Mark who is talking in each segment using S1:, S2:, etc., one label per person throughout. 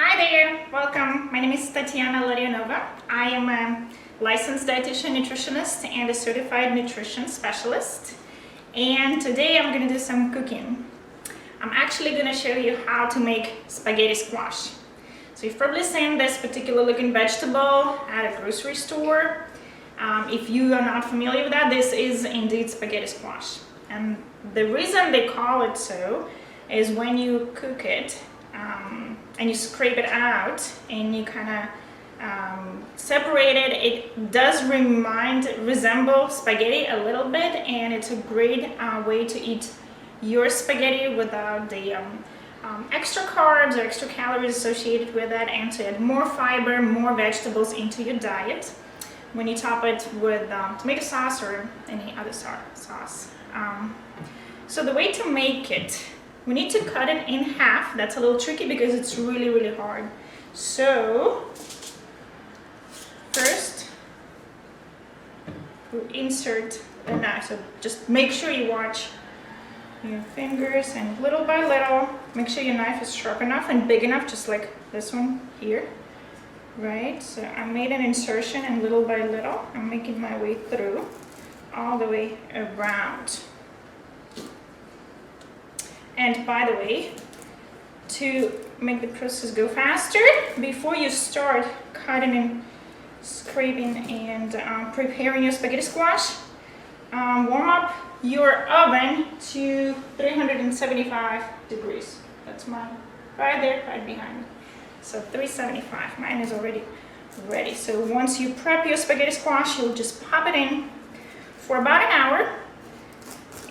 S1: Hi there, welcome. My name is Tatiana Larionova. I am a licensed dietitian nutritionist and a certified nutrition specialist. And today I'm going to do some cooking. I'm actually going to show you how to make spaghetti squash. So you've probably seen this particular looking vegetable at a grocery store. If you are not familiar with that, this is indeed spaghetti squash. And the reason they call it so is when you cook it, and you scrape it out and you kind of separate it, it does resemble spaghetti a little bit, and it's a great way to eat your spaghetti without the extra carbs or extra calories associated with it, and to add more fiber, more vegetables into your diet when you top it with tomato sauce or any other sauce. So the way to make it, we need to cut it in half. That's a little tricky because it's really hard. So first we insert a knife. So just make sure you watch your fingers, and little by little make sure your knife is sharp enough and big enough, just like this one here. Right, so I made an insertion, and little by little I'm making my way through all the way around. And by the way, to make the process go faster, before you start cutting and scraping and preparing your spaghetti squash, warm up your oven to 375 degrees. That's mine, right there, right behind me. So 375, mine is already ready. So once you prep your spaghetti squash, you'll just pop it in for about an hour,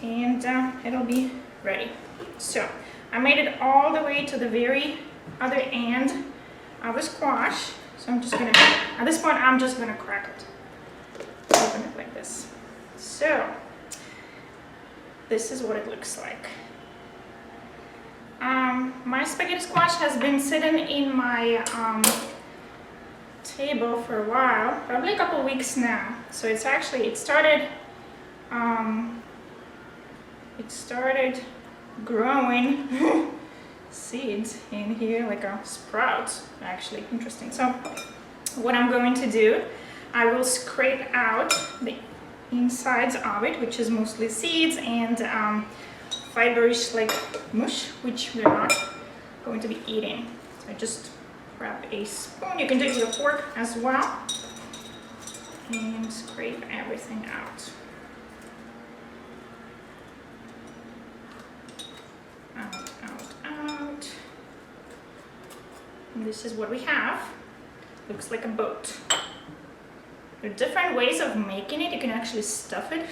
S1: and it'll be ready. So I made it all the way to the very other end of the squash. So I'm just gonna, at this point, I'm just gonna crack it. Open it like this. So this is what it looks like. My spaghetti squash has been sitting in my table for a while, probably a couple weeks now. So it's actually, it started growing seeds in here, like a sprout, actually. Interesting. So what I'm going to do, I will scrape out the insides of it, which is mostly seeds and fiberish like mush, which we're not going to be eating. So I just grab a spoon, you can do it with a fork as well, and scrape everything out. Out. And this is what we have. Looks like a boat. There are different ways of making it. You can actually stuff it,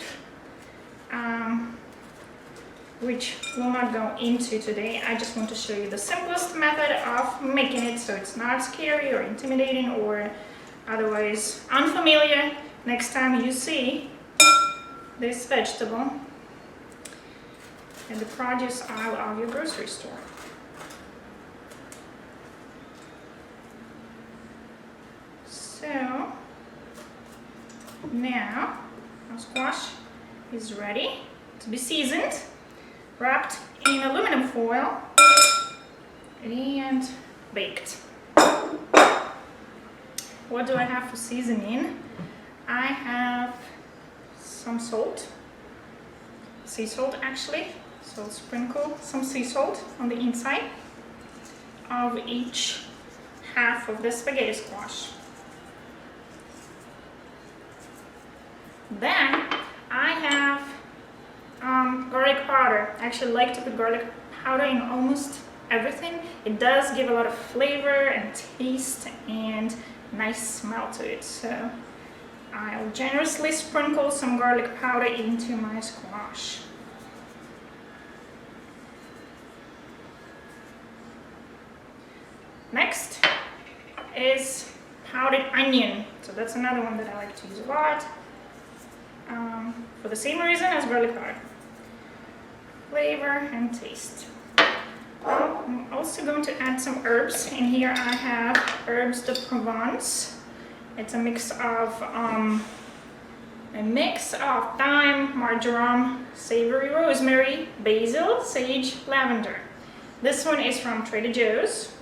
S1: which we'll not go into today. I just want to show you the simplest method of making it, so it's not scary or intimidating or otherwise unfamiliar next time you see this vegetable in the produce aisle of your grocery store. So now our squash is ready to be seasoned, wrapped in aluminum foil, and baked. What do I have for seasoning? I have some salt, sea salt actually. So I'll sprinkle some sea salt on the inside of each half of the spaghetti squash. Then I have garlic powder. I actually like to put garlic powder in almost everything. It does give a lot of flavor and taste and nice smell to it. So I'll generously sprinkle some garlic powder into my squash. Next is powdered onion. So that's another one that I like to use a lot, for the same reason as garlic powder. Flavor and taste. Well, I'm also going to add some herbs. In here I have Hebs de Provence. It's a mix of thyme, marjoram, savory rosemary, basil, sage, lavender. This one is from Trader Joe's.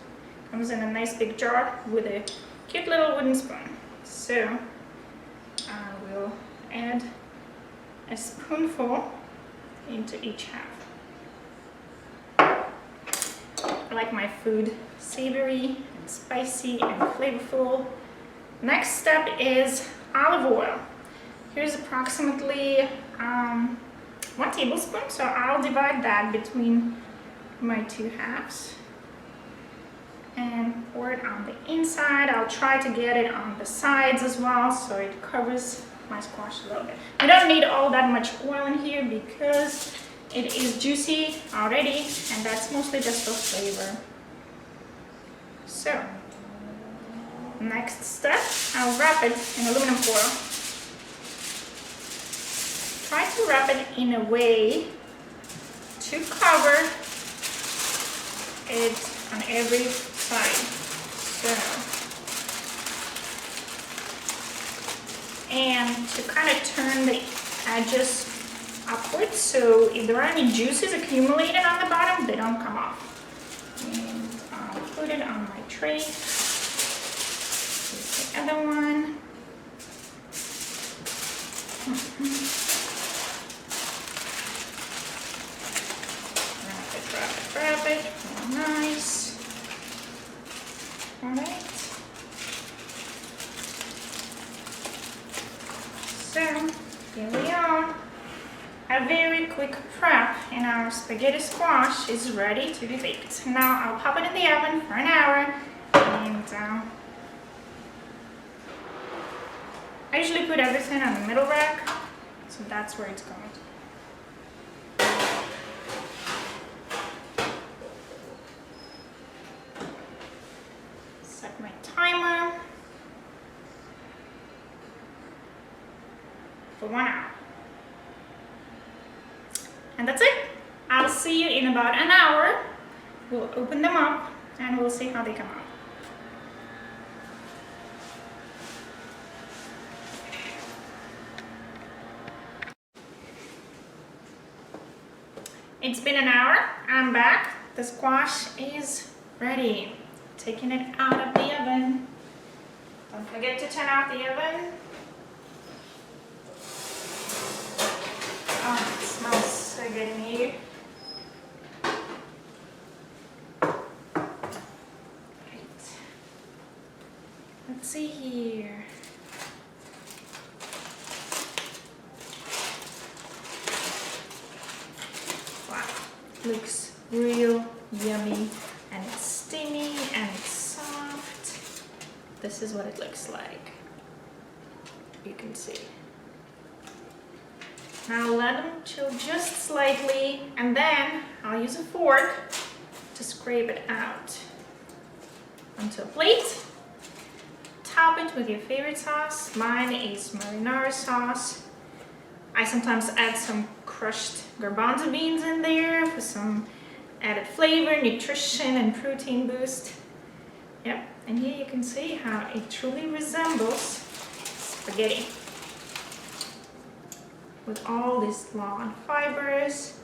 S1: Comes in a nice big jar with a cute little wooden spoon. So I will add a spoonful into each half. I like my food savory and spicy and flavorful. Next step is olive oil. Here's approximately 1 tablespoon, so I'll divide that between my 2 halves and pour it on the inside. I'll try to get it on the sides as well so it covers my squash a little bit. We don't need all that much oil in here because it is juicy already, and that's mostly just for flavor. So, next step, I'll wrap it in aluminum foil. Try to wrap it in a way to cover it on every side. So, and to kind of turn the edges upwards, so if there are any juices accumulated on the bottom, they don't come off. And I'll put it on my tray. Here's the other one. Wrap it, real nice. Alright. So, here we are. A very quick prep and our spaghetti squash is ready to be baked. Now I'll pop it in the oven for an hour, and I usually put everything on the middle rack, so that's where it's going. Set my timer for 1 hour. And that's it. I'll see you in about an hour. We'll open them up and we'll see how they come out. It's been an hour. I'm back. The squash is ready. Taking it out of the oven. Don't forget to turn off the oven. Oh, it smells so good in here. Right. Let's see here. Wow, looks real yummy, and it's steamy and it's soft. This is what it looks like. You can see. Now let them chill just slightly, and then I'll use a fork to scrape it out onto a plate. Top it with your favorite sauce. Mine is marinara sauce. I sometimes add some crushed garbanzo beans in there for some added flavor, nutrition, and protein boost. Yep, and here you can see how it truly resembles spaghetti, with all these long fibers,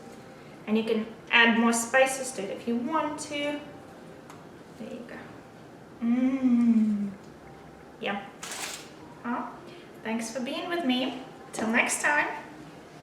S1: and you can add more spices to it if you want to. There you go. Yum. Well, thanks for being with me. Till next time.